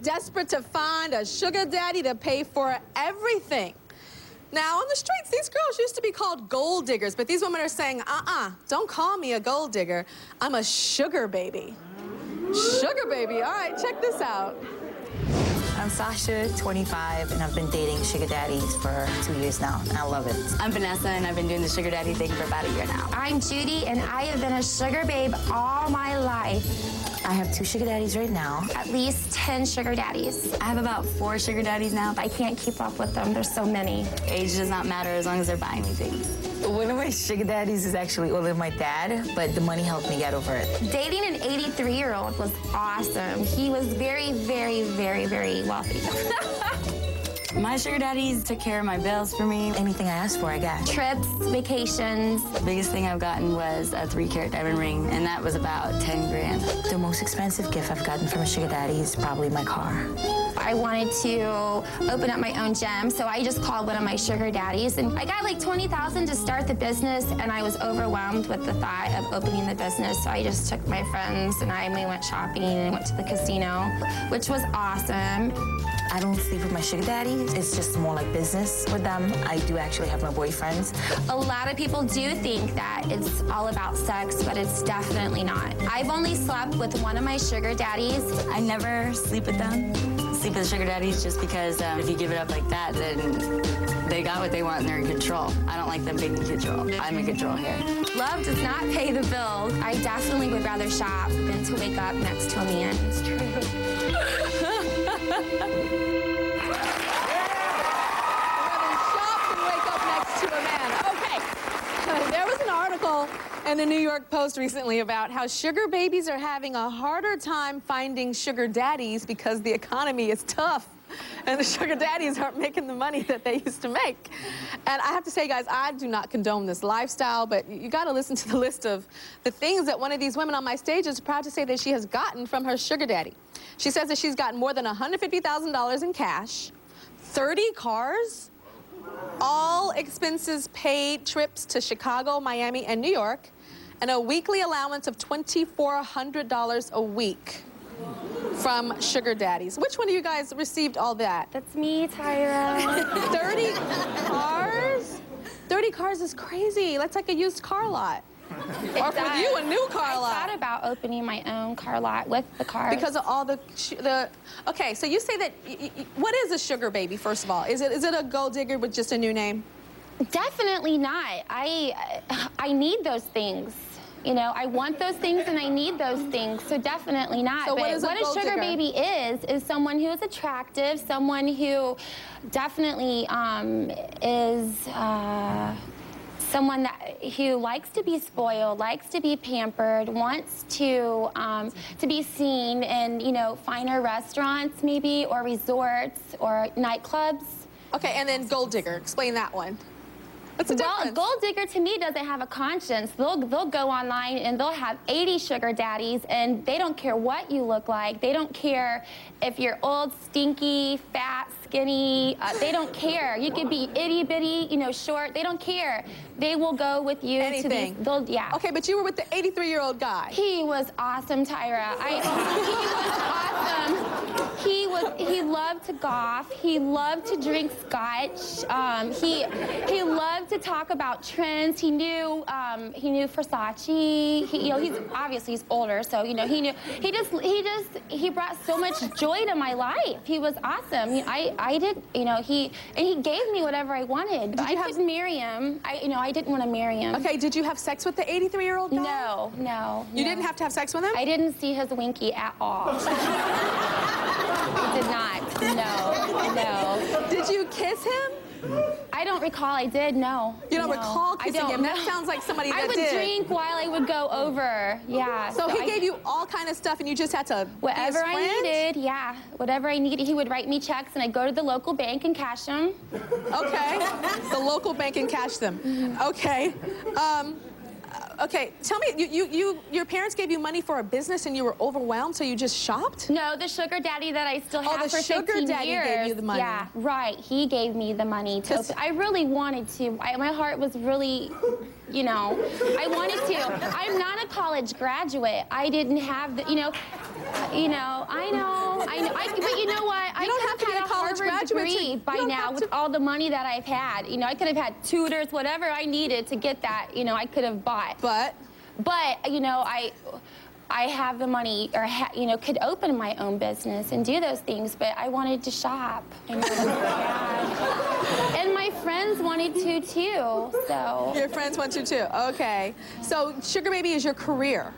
desperate to find a sugar daddy to pay for everything. Now, on the streets, these girls used to be called gold diggers, but these women are saying, don't call me a gold digger. I'm a sugar baby. Sugar baby. All right, check this out. I'm Sasha, 25, and I've been dating sugar daddies for 2 years now, and I love it. I'm Vanessa, and I've been doing the sugar daddy thing for about a year now. I'm Judy, and I have been a sugar babe all my life. I have 2 sugar daddies right now. At least 10 sugar daddies. I have about 4 sugar daddies now. I can't keep up with them. There's so many. Age does not matter as long as they're buying me things. One of my sugar daddies is actually older than my dad, but the money helped me get over it. Dating an 83-year-old was awesome. He was very, very, very, very wealthy. My sugar daddies took care of my bills for me. Anything I asked for, I got. Trips, vacations. The biggest thing I've gotten was a 3-carat diamond ring, and that was about 10 grand. The most expensive gift I've gotten from a sugar daddy is probably my car. I wanted to open up my own gym, so I just called one of my sugar daddies, and I got like $20,000 to start the business, and I was overwhelmed with the thought of opening the business, so I just took my friends and we went shopping and went to the casino, which was awesome. I don't sleep with my sugar daddies. It's just more like business with them. I do actually have my boyfriends. A lot of people do think that it's all about sex, but it's definitely not. I've only slept with one of my sugar daddies. I never sleep with them. Sleep with sugar daddies just because if you give it up like that, then they got what they want and they're in control. I don't like them being in control. I'm in control here. Love does not pay the bills. I definitely would rather shop than to wake up next to a man. It's true. There was an article in the New York Post recently about how sugar babies are having a harder time finding sugar daddies because the economy is tough and the sugar daddies aren't making the money that they used to make. And I have to say, guys, I do not condone this lifestyle, but you got to listen to the list of the things that one of these women on my stage is proud to say that she has gotten from her sugar daddy. She says that she's gotten more than $150,000 in cash, 30 cars, all expenses paid trips to Chicago, Miami, and New York, and a weekly allowance of $2,400 a week from sugar daddies. Which one of you guys received all that? That's me, Tyra. 30 cars? 30 cars is crazy. That's like a used car lot. Or for you, a new car lot. I thought about opening my own car lot with the cars. Because of all the okay, so you say that, what is a sugar baby, first of all? Is it a gold digger with just a new name? Definitely not. I need those things. You know, I want those things and I need those things, so definitely not. So but what a sugar baby is someone who is attractive, someone who definitely is someone who likes to be spoiled, likes to be pampered, wants to be seen in, you know, finer restaurants maybe, or resorts, or nightclubs. Okay, and then gold digger. Explain that one. What's the difference? Well, a gold digger to me doesn't have a conscience. They'll go online and they'll have 80 sugar daddies, and they don't care what you look like. They don't care if you're old, stinky, fat, skinny. They don't care. You could be itty bitty, you know, short. They don't care. They will go with you Anything. to these. Yeah. Okay, but you were with the 83-year-old guy. He was awesome, Tyra. He was awesome. He loved to golf. He loved to drink scotch. He loved to talk about trends. He knew Versace. He's older, so you know he knew. He brought so much joy to my life. He was awesome. I did, you know, he gave me whatever I wanted. But I couldn't marry him. I didn't want to marry him. Okay, did you have sex with the 83-year-old guy? No. You didn't have to have sex with him? I didn't see his winky at all. I did not. No. Did you kiss him? I don't recall I did, no. You don't recall kissing him? No. That sounds like somebody that did. I would drink while I would go over, yeah. So he gave you all kind of stuff and you just had to whatever be his friend? I needed, yeah. Whatever I needed, he would write me checks and I'd go to the local bank and cash them. Okay. The local bank and cash them. Okay. Okay, tell me, your parents gave you money for a business and you were overwhelmed, so you just shopped? No, the sugar daddy that I still have for 15 years. Oh, the sugar daddy gave you the money. Yeah, right. He gave me the money to open. I really wanted to. My heart was really, you know, I wanted to. I'm not a college graduate. I didn't have the, you know, I know. But you know what? I don't have could to be have a had college Harvard graduate to- degree you by don't now have with to- all the money that I've had. I could have had tutors, whatever I needed to get that. I could have bought. But I have the money, or could open my own business and do those things. But I wanted to shop. And my friends wanted to too. So your friends want you too. Okay. So sugar baby is your career.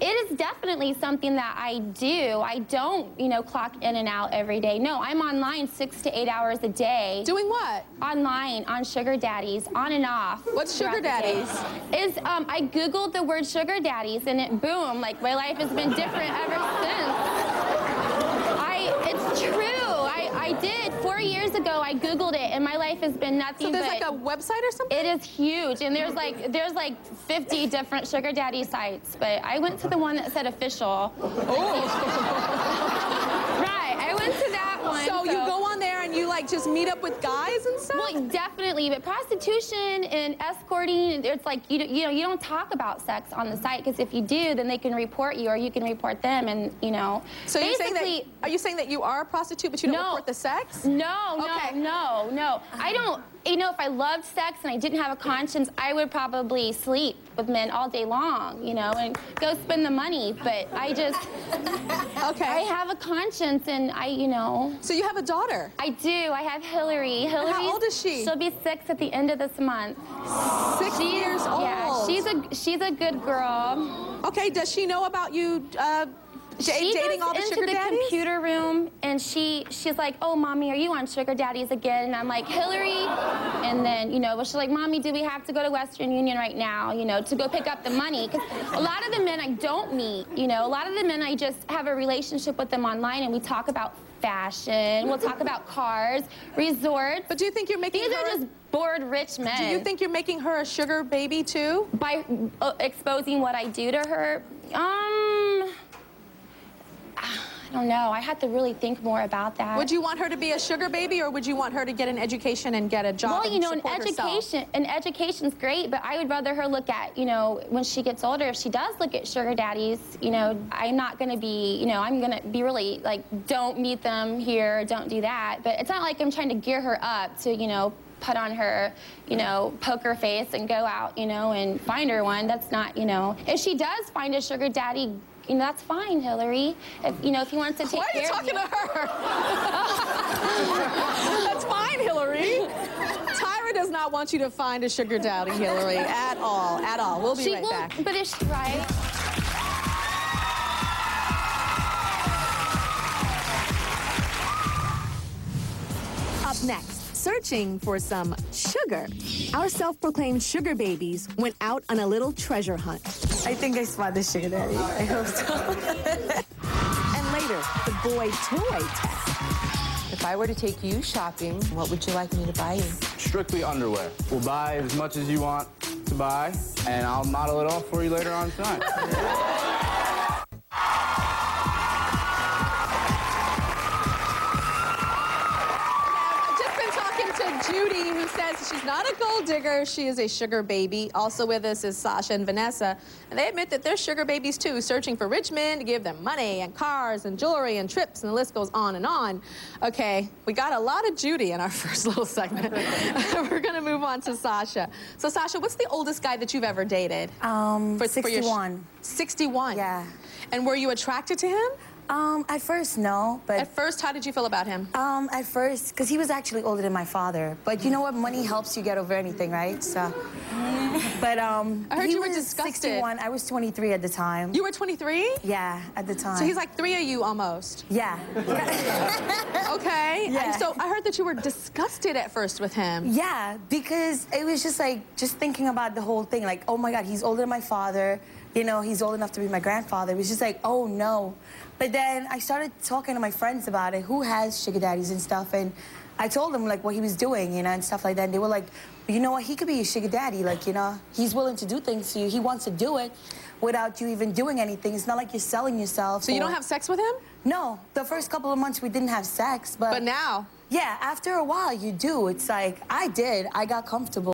it is definitely something that I do. I don't, clock in and out every day. No, I'm online 6 to 8 hours a day. Doing what? Online on sugar daddies, on and off. What's sugar throughout the day. daddies? I Googled the word sugar daddies and it boom, like my life has been different ever since. It's true. I did. 4 years ago, I Googled it and my life has been nothing So there's but... like a website or something? It is huge, and there's like 50 different sugar daddy sites, but I went to the one that said official. Right, I went to that one. So you go on there and you like just meet up with guys and stuff? Well, definitely, but prostitution and escorting, it's like you don't talk about sex on the site, because if you do, then they can report you or you can report them, and So you're saying that, basically- are you saying that you are a prostitute but you don't report the sex? No, Okay. no. I don't, if I loved sex and I didn't have a conscience, I would probably sleep with men all day long, and go spend the money, but I just, Okay. I have a conscience, and So you have a daughter? I do. I have Hillary. how old is she? She'll be 6 at the end of this month. 6 years old. Yeah, she's a good girl. Okay, does she know about you She dating goes all the into sugar the daddies? computer room, and she's like, "Oh, mommy, are you on Sugar Daddies again?" And I'm like, "Hillary," and then she's like, "Mommy, do we have to go to Western Union right now? To go pick up the money?" Because a lot of the men I don't meet. A lot of the men I just have a relationship with them online, and we talk about fashion. We'll talk about cars, resorts. But do you think you're making These her... are just bored rich men. Do you think you're making her a sugar baby too? By exposing what I do to her? I don't know. I have to really think more about that. Would you want her to be a sugar baby, or would you want her to get an education and get a job and support herself? An education's great, but I would rather her look at, when she gets older, if she does look at sugar daddies, I'm not going to be, I'm going to be really like, don't meet them here, don't do that. But it's not like I'm trying to gear her up to, put on her, poker face and go out, and find her one. That's not, if she does find a sugar daddy, that's fine, Hillary. If he wants to take Why are you care talking of to her? That's fine, Hillary. Tyra does not want you to find a sugar daddy, Hillary, at all, at all. We'll be right back. But if she, right? Up next, searching for some sugar. Our self-proclaimed sugar babies went out on a little treasure hunt. I think I spot the sugar daddy. I hope so. And later, the boy toy test. If I were to take you shopping, what would you like me to buy you? Strictly underwear. We'll buy as much as you want to buy, and I'll model it off for you later on tonight. Judy, who says she's not a gold digger, she is a sugar baby. Also with us is Sasha and Vanessa, and they admit that they're sugar babies too, searching for rich men to give them money and cars and jewelry and trips, and the list goes on and on. Okay, we got a lot of Judy in our first little segment. We're gonna move on to Sasha. So Sasha, what's the oldest guy that you've ever dated? 61. 61? Yeah. And were you attracted to him? At first, no, but... At first, how did you feel about him? At first, because he was actually older than my father. But you know what? Money helps you get over anything, right? So... But, I heard he you were was disgusted. 61. I was 23 at the time. You were 23? Yeah, at the time. So he's like 3 of you almost. Yeah. Okay. Yeah. And so I heard that you were disgusted at first with him. Yeah, because it was just like, just thinking about the whole thing, like, oh my God, he's older than my father. He's old enough to be my grandfather. It was just like, oh no. But then I started talking to my friends about it, who has sugar daddies and stuff, and I told them like what he was doing, and stuff like that. And they were like, you know what, he could be a sugar daddy. Like, he's willing to do things for you. He wants to do it without you even doing anything. It's not like you're selling yourself. So you don't have sex with him? No, the first couple of months we didn't have sex, but... But now? Yeah, after a while you do. It's like, I got comfortable.